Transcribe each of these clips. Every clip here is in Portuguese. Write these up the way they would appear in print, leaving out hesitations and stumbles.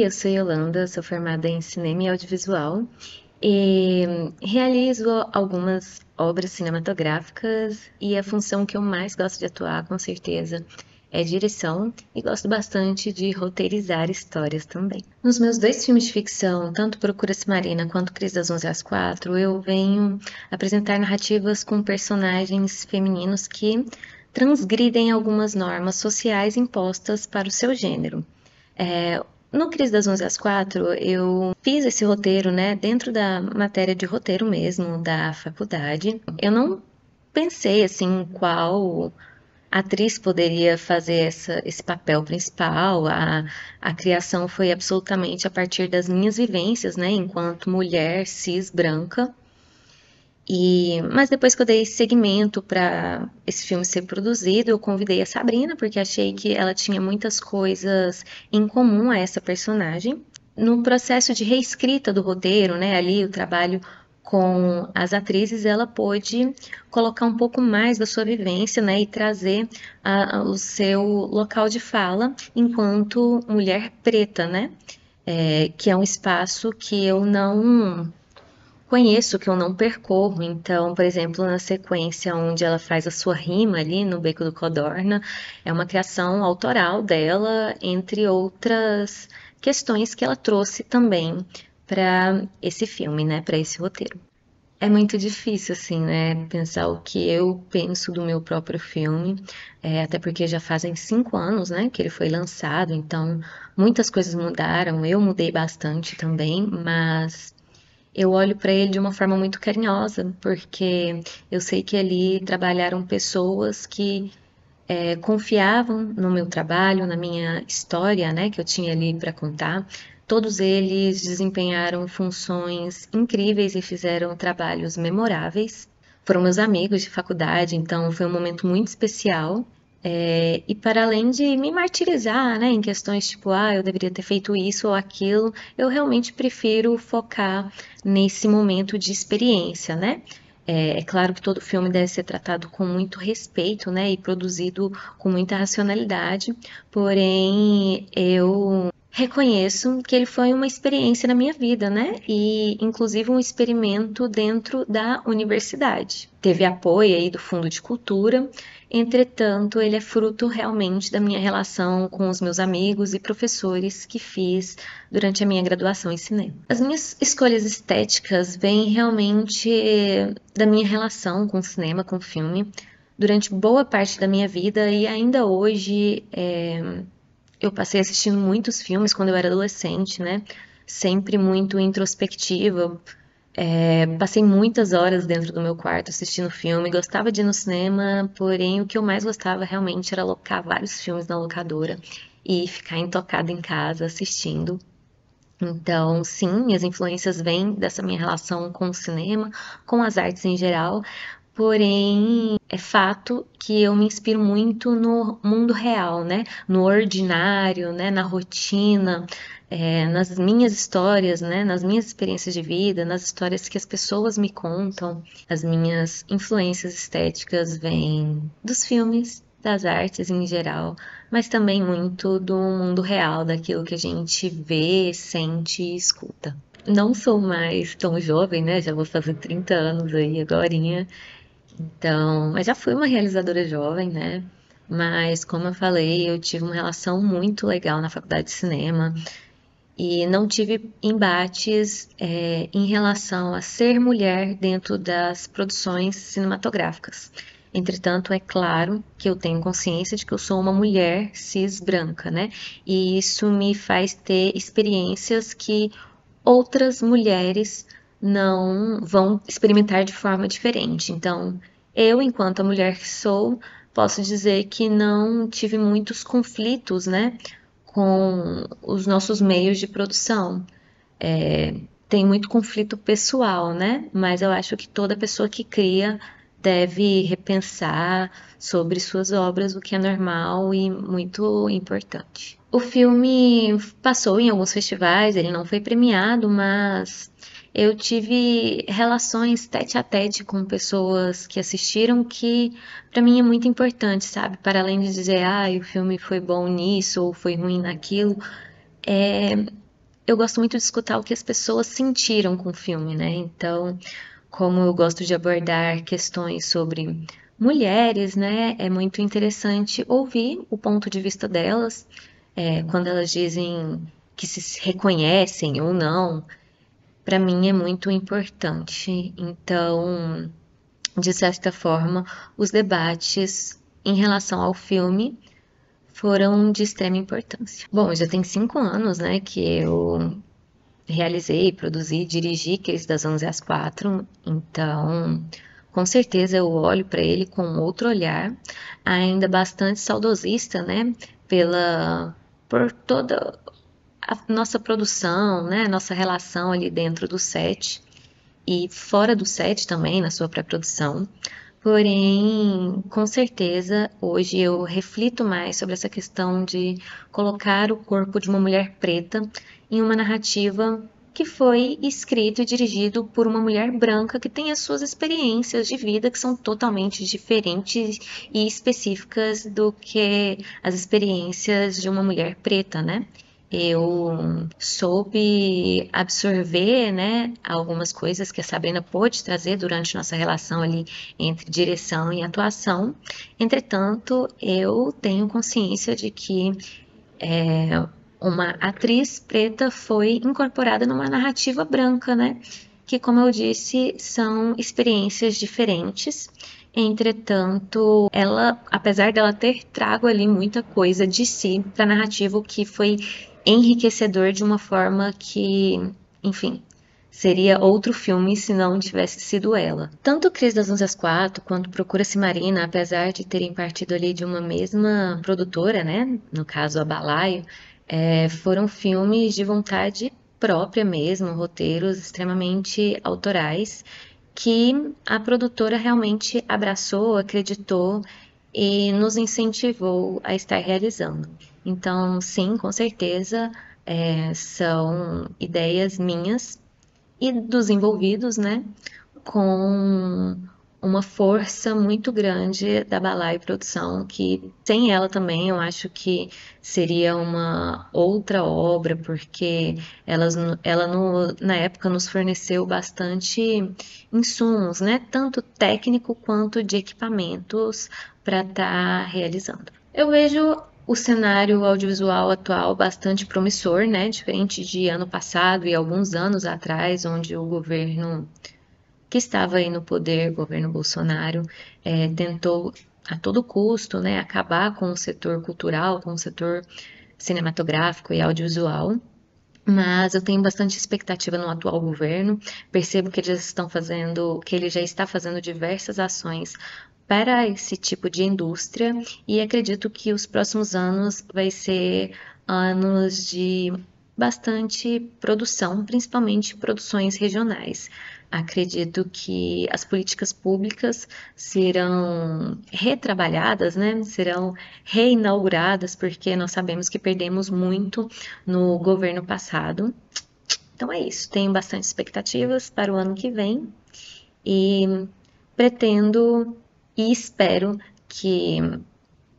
eu sou Yolanda, sou formada em cinema e audiovisual e realizo algumas obras cinematográficas e a função que eu mais gosto de atuar, com certeza, é direção e gosto bastante de roteirizar histórias também. Nos meus dois filmes de ficção, tanto Procura-se Marina quanto Crise das 11 às 4, eu venho apresentar narrativas com personagens femininos que transgridem algumas normas sociais impostas para o seu gênero. No Cris das 11 às 4, eu fiz esse roteiro, né, dentro da matéria de roteiro mesmo da faculdade. Eu não pensei, assim, qual atriz poderia fazer esse papel principal. A criação foi absolutamente a partir das minhas vivências, né, enquanto mulher cis branca. Mas depois que eu dei seguimento para esse filme ser produzido, eu convidei a Sabrina, porque achei que ela tinha muitas coisas em comum a essa personagem. No processo de reescrita do roteiro, né, ali o trabalho com as atrizes, ela pôde colocar um pouco mais da sua vivência, né, e trazer o seu local de fala enquanto mulher preta, né, que é um espaço que eu não conheço, que eu não percorro. Então, por exemplo, na sequência onde ela faz a sua rima ali no Beco do Codorna, é uma criação autoral dela, entre outras questões que ela trouxe também para esse filme, né, para esse roteiro. É muito difícil, assim, né, pensar o que eu penso do meu próprio filme, até porque já fazem 5 anos, né, que ele foi lançado, então muitas coisas mudaram, eu mudei bastante também, mas eu olho para ele de uma forma muito carinhosa, porque eu sei que ali trabalharam pessoas que confiavam no meu trabalho, na minha história, né, que eu tinha ali para contar. Todos eles desempenharam funções incríveis e fizeram trabalhos memoráveis. Foram meus amigos de faculdade, então foi um momento muito especial. E para além de me martirizar, né, em questões tipo, eu deveria ter feito isso ou aquilo, eu realmente prefiro focar nesse momento de experiência, né? É claro que todo filme deve ser tratado com muito respeito, né, e produzido com muita racionalidade, porém eu reconheço que ele foi uma experiência na minha vida, né, e inclusive um experimento dentro da universidade. Teve apoio aí do Fundo de Cultura, entretanto, ele é fruto realmente da minha relação com os meus amigos e professores que fiz durante a minha graduação em cinema. As minhas escolhas estéticas vêm realmente da minha relação com o cinema, com o filme, durante boa parte da minha vida e ainda hoje eu passei assistindo muitos filmes quando eu era adolescente, né? Sempre muito introspectiva. Passei muitas horas dentro do meu quarto assistindo filme, gostava de ir no cinema, porém o que eu mais gostava realmente era alocar vários filmes na locadora e ficar intocada em casa assistindo. Então, sim, minhas influências vêm dessa minha relação com o cinema, com as artes em geral, porém é fato que eu me inspiro muito no mundo real, né? No ordinário, né? Na rotina, nas minhas histórias, né? Nas minhas experiências de vida, nas histórias que as pessoas me contam. As minhas influências estéticas vêm dos filmes, das artes em geral, mas também muito do mundo real, daquilo que a gente vê, sente e escuta. Não sou mais tão jovem, né? Já vou fazer 30 anos aí agorinha. Então, mas já fui uma realizadora jovem, né? Mas, como eu falei, eu tive uma relação muito legal na faculdade de cinema e não tive embates, em relação a ser mulher dentro das produções cinematográficas. Entretanto, é claro que eu tenho consciência de que eu sou uma mulher cis branca, né? E isso me faz ter experiências que outras mulheres não vão experimentar de forma diferente. Então, eu, enquanto a mulher que sou, posso dizer que não tive muitos conflitos, né, com os nossos meios de produção. Tem muito conflito pessoal, né? Mas eu acho que toda pessoa que cria deve repensar sobre suas obras, o que é normal e muito importante. O filme passou em alguns festivais, ele não foi premiado, mas eu tive relações tete a tete com pessoas que assistiram que para mim é muito importante, sabe? Para além de dizer, o filme foi bom nisso ou foi ruim naquilo, eu gosto muito de escutar o que as pessoas sentiram com o filme, né? Então, como eu gosto de abordar questões sobre mulheres, né? É muito interessante ouvir o ponto de vista delas, quando elas dizem que se reconhecem ou não. Para mim é muito importante. Então, de certa forma, os debates em relação ao filme foram de extrema importância. Bom, já tem 5 anos, né, que eu realizei, produzi, dirigi Crise das 11 às 4, então com certeza eu olho para ele com outro olhar, ainda bastante saudosista, né, por toda a nossa produção, né, nossa relação ali dentro do set e fora do set também, na sua pré-produção. Porém, com certeza, hoje eu reflito mais sobre essa questão de colocar o corpo de uma mulher preta em uma narrativa que foi escrito e dirigido por uma mulher branca que tem as suas experiências de vida que são totalmente diferentes e específicas do que as experiências de uma mulher preta, né? Eu soube absorver, né, algumas coisas que a Sabrina pôde trazer durante nossa relação ali entre direção e atuação. Entretanto, eu tenho consciência de que uma atriz preta foi incorporada numa narrativa branca, né? Que, como eu disse, são experiências diferentes. Entretanto, ela, apesar dela ter trago ali muita coisa de si para a narrativa, o que foi enriquecedor de uma forma que, enfim, seria outro filme se não tivesse sido ela. Tanto Cris das 11 às 4 quanto Procura-se Marina, apesar de terem partido ali de uma mesma produtora, né? No caso, a Balaio, foram filmes de vontade própria mesmo, roteiros extremamente autorais, que a produtora realmente abraçou, acreditou e nos incentivou a estar realizando. Então, sim, com certeza, são ideias minhas e dos envolvidos, né? Com uma força muito grande da Balai Produção, que sem ela também eu acho que seria uma outra obra, porque na época nos forneceu bastante insumos, né? Tanto técnico quanto de equipamentos para estar realizando. Eu vejo o cenário audiovisual atual bastante promissor, né? Diferente de ano passado e alguns anos atrás, onde o governo que estava aí no poder, o governo Bolsonaro, tentou a todo custo, né, acabar com o setor cultural, com o setor cinematográfico e audiovisual. Mas eu tenho bastante expectativa no atual governo. Percebo que eles estão fazendo, que ele já está fazendo diversas ações para esse tipo de indústria e acredito que os próximos anos vai ser anos de bastante produção, principalmente produções regionais. Acredito que as políticas públicas serão retrabalhadas, né? Serão reinauguradas, porque nós sabemos que perdemos muito no governo passado. Então é isso, tenho bastante expectativas para o ano que vem e pretendo e espero que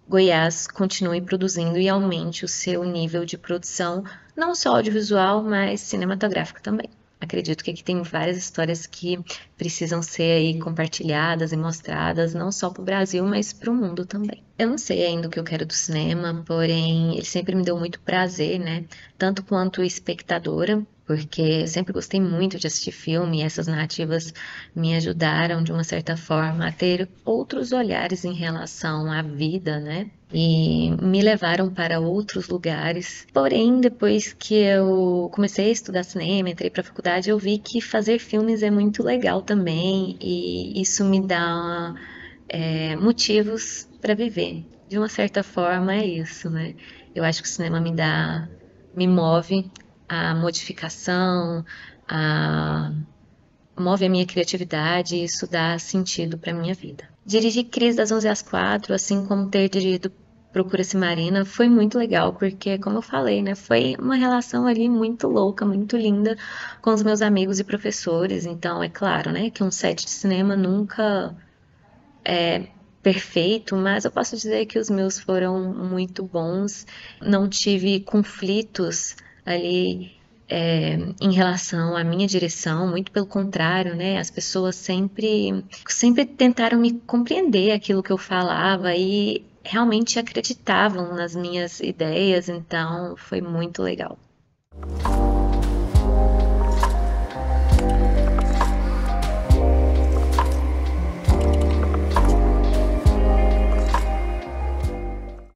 Goiás continue produzindo e aumente o seu nível de produção, não só audiovisual, mas cinematográfico também. Acredito que aqui tem várias histórias que precisam ser aí compartilhadas e mostradas, não só para o Brasil, mas para o mundo também. Eu não sei ainda o que eu quero do cinema, porém ele sempre me deu muito prazer, né? Tanto quanto espectadora, porque eu sempre gostei muito de assistir filme e essas narrativas me ajudaram de uma certa forma a ter outros olhares em relação à vida, né? E me levaram para outros lugares. Porém, depois que eu comecei a estudar cinema, entrei para a faculdade, eu vi que fazer filmes é muito legal também e isso me dá motivos para viver. De uma certa forma é isso, né? Eu acho que o cinema me move a modificação, a move a minha criatividade e isso dá sentido para minha vida. Dirigir Cris das 11 às 4, assim como ter dirigido Procura-se Marina, foi muito legal, porque, como eu falei, né, foi uma relação ali muito louca, muito linda com os meus amigos e professores. Então, é claro, né, que um set de cinema nunca é perfeito, mas eu posso dizer que os meus foram muito bons. Não tive conflitos ali em relação à minha direção, muito pelo contrário, né? As pessoas sempre tentaram me compreender aquilo que eu falava e realmente acreditavam nas minhas ideias, então foi muito legal.